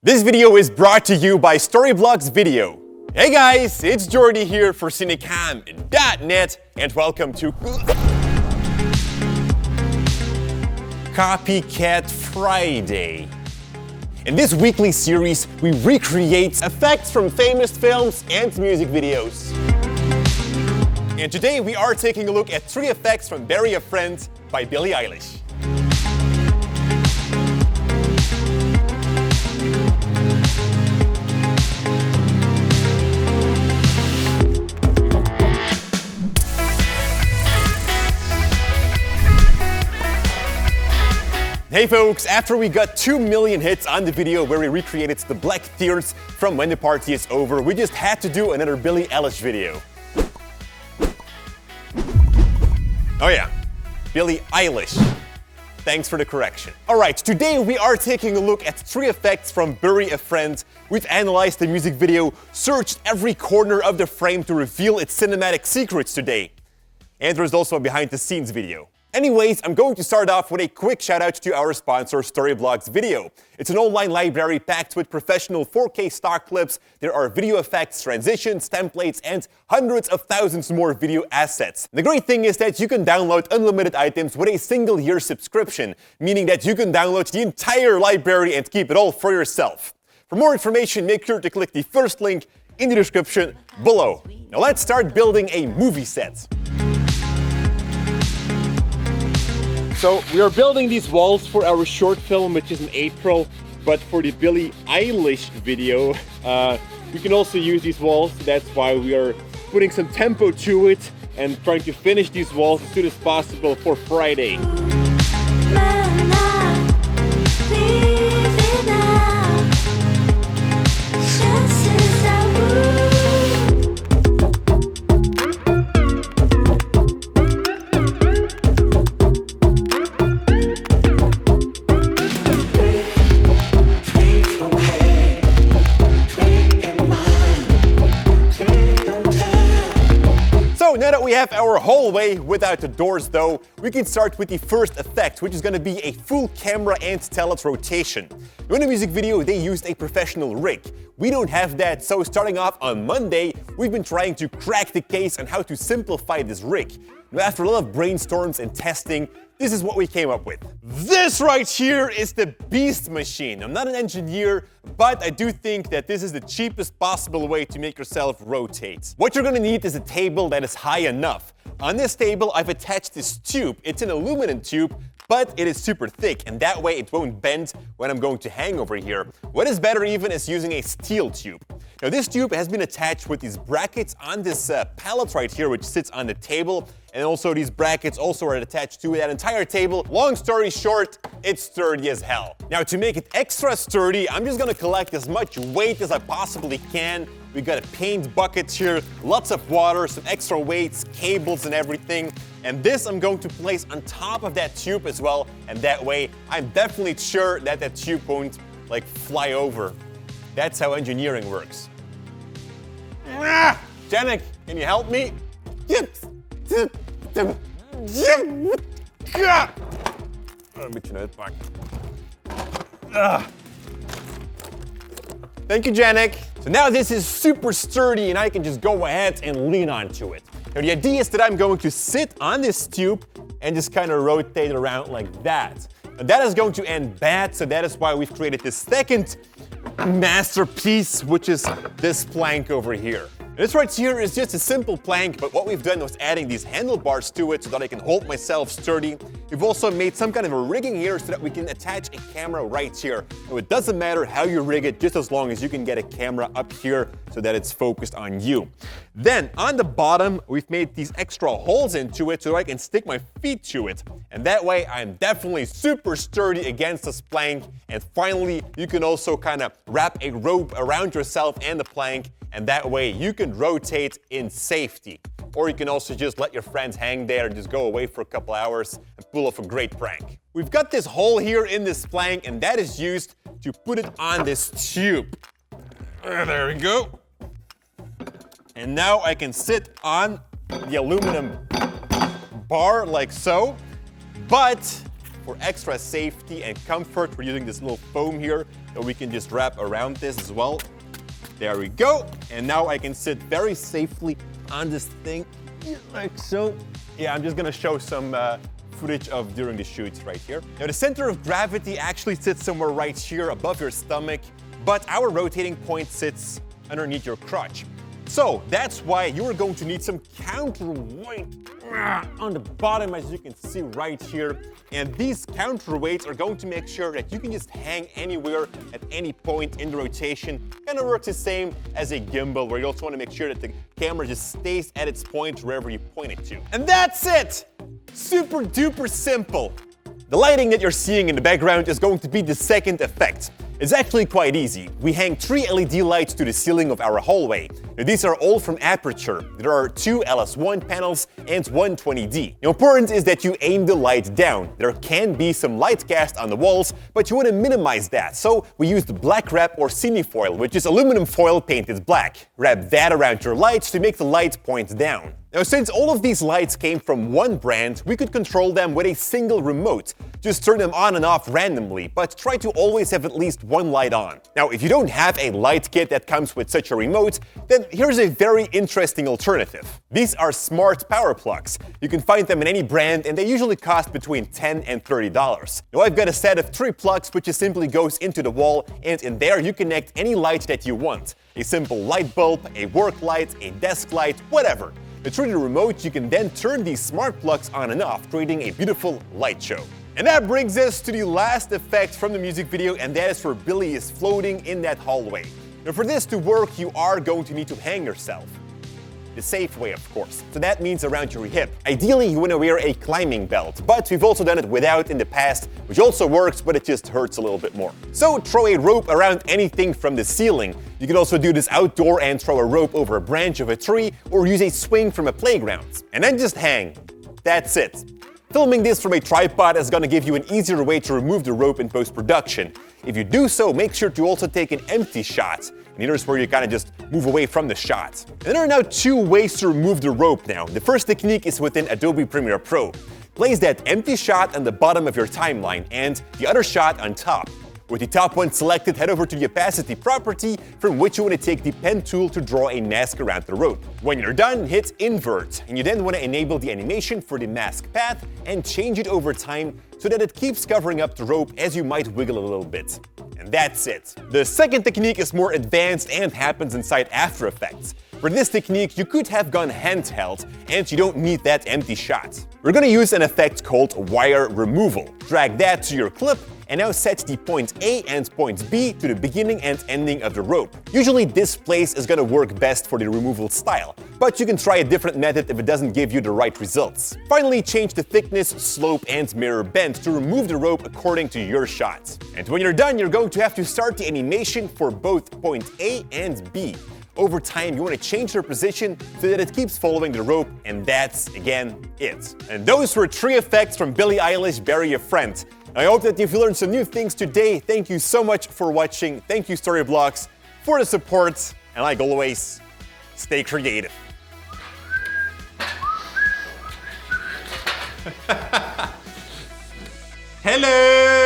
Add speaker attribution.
Speaker 1: This video is brought to you by Storyblocks Video. Hey guys, it's Jordy here for Cinecom.net and welcome to Copycat Friday. In this weekly series, we recreate effects from famous films and music videos. And today we are taking a look at 3 effects from Bury a Friend by Billie Eilish. Hey folks, after we got 2 million hits on the video where we recreated the black tears from When the Party Is Over, we just had to do another Billie Eilish video. Oh yeah, Billie Eilish. Thanks for the correction. Alright, today we are taking a look at 3 effects from Bury a Friend. We've analyzed the music video, searched every corner of the frame to reveal its cinematic secrets today. And there's also a behind the scenes video. Anyways, I'm going to start off with a quick shout out to our sponsor, Storyblocks Video. It's an online library packed with professional 4K stock clips. There are video effects, transitions, templates, and hundreds of thousands more video assets. The great thing is that you can download unlimited items with a single year subscription, meaning that you can download the entire library and keep it all for yourself. For more information, make sure to click the first link in the description below. Now let's start building a movie set. So we are building these walls for our short film, which is in April, but for the Billie Eilish video, we can also use these walls. That's why we are putting some tempo to it and trying to finish these walls as soon as possible for Friday. Now that we have our hallway without the doors though, we can start with the first effect, which is going to be a full camera and telet rotation. In the music video, they used a professional rig. We don't have that, so starting off on Monday, we've been trying to crack the case on how to simplify this rig. Now, after a lot of brainstorms and testing, this is what we came up with. This right here is the Beast Machine. I'm not an engineer, but I do think that this is the cheapest possible way to make yourself rotate. What you're gonna need is a table that is high enough. On this table, I've attached this tube. It's an aluminum tube, but it is super thick, and that way it won't bend when I'm going to hang over here. What is better even is using a steel tube. Now this tube has been attached with these brackets on this pallet right here, which sits on the table, and also these brackets also are attached to that entire table. Long story short, it's sturdy as hell. Now to make it extra sturdy, I'm just gonna collect as much weight as I possibly can. We got a paint bucket here, lots of water, some extra weights, cables and everything. And this I'm going to place on top of that tube as well, and that way I'm definitely sure that that tube won't like fly over. That's how engineering works. Janek, can you help me? Een beetje uitpakken. Thank you, Janek. So now this is super sturdy and I can just go ahead and lean onto it. Now the idea is that I'm going to sit on this tube and just kind of rotate it around like that. And that is going to end bad, so that is why we've created this second masterpiece, which is this plank over here. This right here is just a simple plank, but what we've done was adding these handlebars to it so that I can hold myself sturdy. We've also made some kind of a rigging here so that we can attach a camera right here. Now it doesn't matter how you rig it, just as long as you can get a camera up here so that it's focused on you. Then on the bottom, we've made these extra holes into it so I can stick my feet to it. And that way I'm definitely super sturdy against this plank. And finally, you can also kind of wrap a rope around yourself and the plank, and that way you can rotate in safety. Or you can also just let your friends hang there and just go away for a couple hours and pull off a great prank. We've got this hole here in this plank, and that is used to put it on this tube. There we go. And now I can sit on the aluminum bar like so. But for extra safety and comfort, we're using this little foam here that we can just wrap around this as well. There we go. And now I can sit very safely on this thing, like so. Yeah, I'm just gonna show some footage of during the shoots right here. Now the center of gravity actually sits somewhere right here above your stomach, but our rotating point sits underneath your crotch. So that's why you are going to need some counterweight on the bottom, as you can see right here. And these counterweights are going to make sure that you can just hang anywhere at any point in the rotation. Kind of works the same as a gimbal, where you also want to make sure that the camera just stays at its point wherever you point it to. And that's it! Super duper simple. The lighting that you're seeing in the background is going to be the second effect. It's actually quite easy. We hang 3 LED lights to the ceiling of our hallway. Now, these are all from Aperture. There are 2 LS1 panels and 1 20D. Now, important is that you aim the light down. There can be some light cast on the walls, but you want to minimize that. So we used black wrap or cinefoil, which is aluminum foil painted black. Wrap that around your lights to make the light point down. Now, since all of these lights came from one brand, we could control them with a single remote. Just turn them on and off randomly, but try to always have at least one light on. Now, if you don't have a light kit that comes with such a remote, then here's a very interesting alternative. These are smart power plugs. You can find them in any brand, and they usually cost between $10 and $30. Now, I've got a set of 3 plugs, which just simply goes into the wall, and in there you connect any light that you want. A simple light bulb, a work light, a desk light, whatever. But through the remote, you can then turn these smart plugs on and off, creating a beautiful light show. And that brings us to the last effect from the music video, and that is where Billie is floating in that hallway. Now, for this to work, you are going to need to hang yourself. The safe way, of course. So that means around your hip. Ideally, you want to wear a climbing belt, but we've also done it without in the past, which also works, but it just hurts a little bit more. So throw a rope around anything from the ceiling. You can also do this outdoor and throw a rope over a branch of a tree, or use a swing from a playground. And then just hang. That's it. Filming this from a tripod is going to give you an easier way to remove the rope in post-production. If you do so, make sure to also take an empty shot. And here's where you kind of just move away from the shot. And there are now 2 ways to remove the rope now. The first technique is within Adobe Premiere Pro. Place that empty shot on the bottom of your timeline and the other shot on top. With the top one selected, head over to the opacity property from which you want to take the pen tool to draw a mask around the rope. When you're done, hit invert, and you then want to enable the animation for the mask path and change it over time so that it keeps covering up the rope as you might wiggle a little bit. And that's it. The second technique is more advanced and happens inside After Effects. For this technique, you could have gone handheld, and you don't need that empty shot. We're going to use an effect called wire removal. Drag that to your clip, and now set the point A and point B to the beginning and ending of the rope. Usually this place is going to work best for the removal style, but you can try a different method if it doesn't give you the right results. Finally, change the thickness, slope, and mirror bend to remove the rope according to your shot. And when you're done, you're going to have to start the animation for both point A and B. Over time, you want to change your position so that it keeps following the rope, and that's, again, it. And those were 3 effects from Billie Eilish, Bury a Friend. I hope that you've learned some new things today. Thank you so much for watching. Thank you, Storyblocks, for the support. And like always, stay creative. Hello!